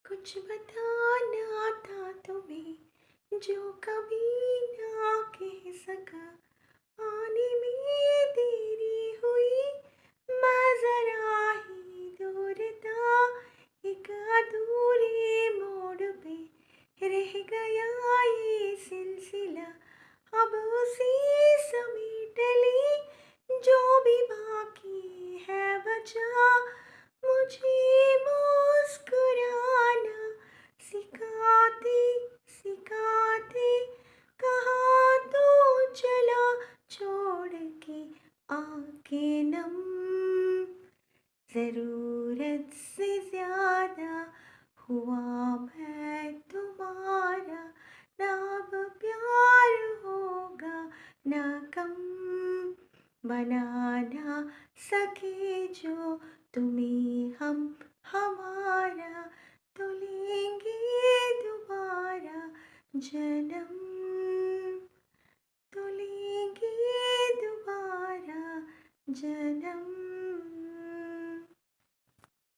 कुछ बताना था तुम्हें जो कभी ना कह सका। आने में देरी हुई, मैं जरा ही दूर था। एक अधूरे मोड़ पे रह गया ये सिलसिला। अब उसी समेट ले जो भी बाकी है बचा। मुझे मुस्कुराना सिखाते सिखाते कहाँ तो चला, छोड़ के आंखें नम। ज़रूरत से ज़्यादा हुआ मैं तुम्हारा, ना अब प्यार होगा ना कम। बना ना सके जो तुम्हें हम हमारा, तो लेंगे दोबारा जन्म। तो लेंगे दोबारा जन्म।